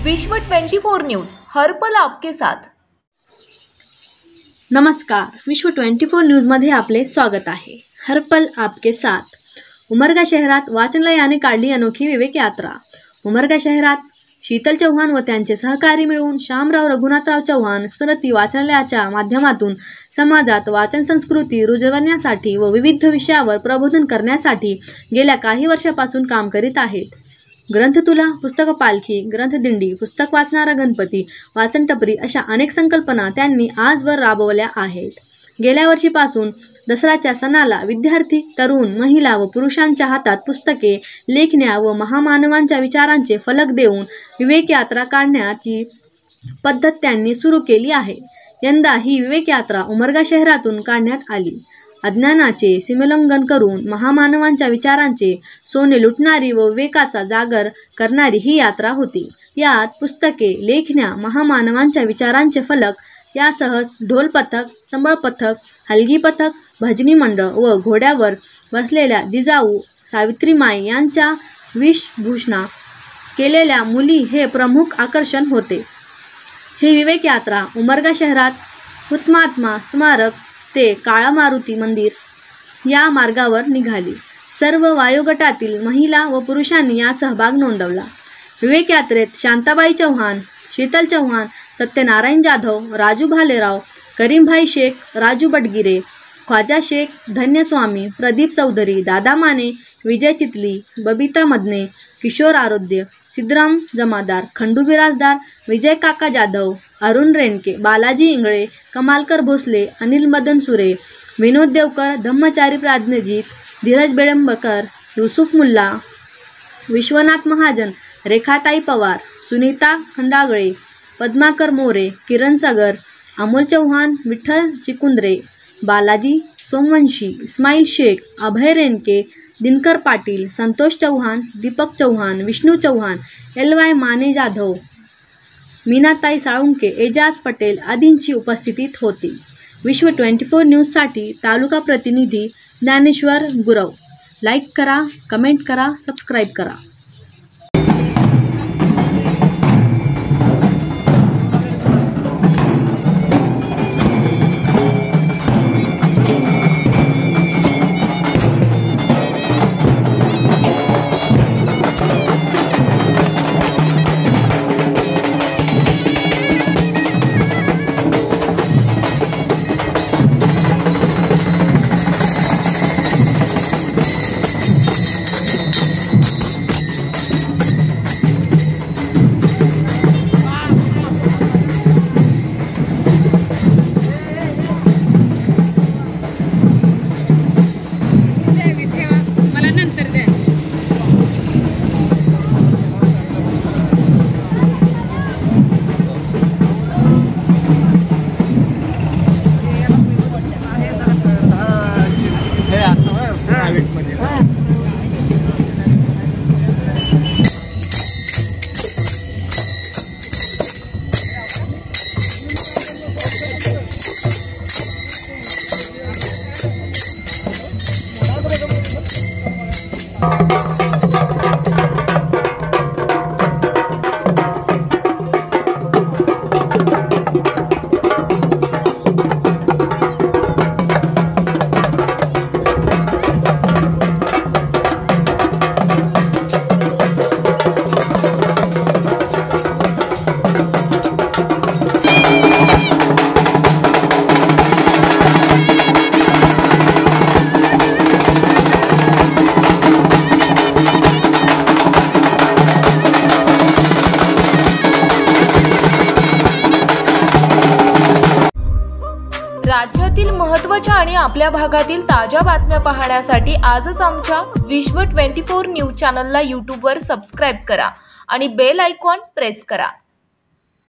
विश्व 24 न्यूज हर पल आपके साथ। नमस्कार, विश्व 24 न्यूजमध्ये आपले स्वागत आहे। हर पल आपके साथ। उमरगा शहरात वाचनालयाने काढली अनोखी विवेक यात्रा। उमरगा शहरात शीतल चव्हाण व त्यांचे सहकारी मिळून शामराव रघुनाथराव चव्हाण स्मृती वाचनालयाच्या माध्यमातून समाजात वाचन संस्कृती रुजवण्यासाठी व विविध विषयावर प्रबोधन करण्यासाठी गेल्या काही वर्षापासून काम करीत आहेत। ग्रंथतुला, पुस्तक पालखी, ग्रंथदिंडी, पुस्तक वाचणारा गणपती, वाचन टपरी अशा अनेक संकल्पना त्यांनी आजवर राबवल्या आहेत। गेल्या वर्षीपासून दसऱ्याच्या सणाला विद्यार्थी, तरुण, महिला व पुरुषांच्या हातात पुस्तके, लेखण्या व महामानवांच्या विचारांचे फलक देऊन विवेक यात्रा काढण्याची पद्धत त्यांनी सुरू केली आहे। यंदा ही विवेक यात्रा उमरगा शहरातून काढण्यात आली। अज्ञानाचे सीमोल्लंघन करून महामानवांच्या विचारांचे सोने लुटणारी व विवेकाचा जागर करणारी ही यात्रा होती। यात पुस्तके, लेखण्या, महामानवांच्या विचारांचे फलक यासह ढोल पथक, संबळ पथक, हलगी पथक, भजनी मंडळ व घोड्यावर बसलेल्या जिजाऊ सावित्रीमाई यांच्या वेशभूषा केलेल्या मुली हे प्रमुख आकर्षण होते। ही विवेक यात्रा उमरगा शहरात हुतात्मा स्मारक ते काळा मारुती मंदिर या मार्गावर निघाली। सर्व वयोगटातील महिला व पुरुषांनी यात सहभाग नोंदवला। विवेक यात्रेत शांताबाई चव्हाण, शीतल चव्हाण, सत्यनारायण जाधव, राजू भालेराव, करीमभाई शेख, राजू बटगिरे, ख्वाजा शेख, धन्यस्वामी, प्रदीप चौधरी, दादा माने, विजय चितली, बबिता मदने, किशोर आरोध्य, सिद्धराम जमादार, खंडू बिराजदार, विजय काका जाधव, अरुण रेणके, बालाजी इंगळे, कमालकर भोसले, अनिल मदन सुरे, विनोद देवकर, धम्मचारी प्राज्ञजित, धीरज बेळंबकर, युसुफ मुल्ला, विश्वनाथ महाजन, रेखाताई पवार, सुनीता खंडागळे, पद्माकर मोरे, किरण सागर, अमोल चव्हाण, विठ्ठल चिकुंद्रे, बालाजी सोमवंशी, इस्माईल शेख, अभय रेणके, दिनकर पाटील, संतोष चव्हाण, दीपक चव्हाण, विष्णू चव्हाण, LY माने जाधव, मीनाताई साळुंके, एजाज पटेल आदींची उपस्थितीत होती। विश्व 24 न्यूजसाठी तालुका प्रतिनिधी ज्ञानेश्वर गुरव। लाईक करा, कमेंट करा, सबस्क्राईब करा। राज्यातील महत्त्वाच्या आणि आपल्या भागातील ताज्या बातम्या पाहण्यासाठी आजच आमच्या विश्व 24 न्यूज चॅनलला यूट्यूबवर सबस्क्राईब करा आणि बेल आयकॉन प्रेस करा।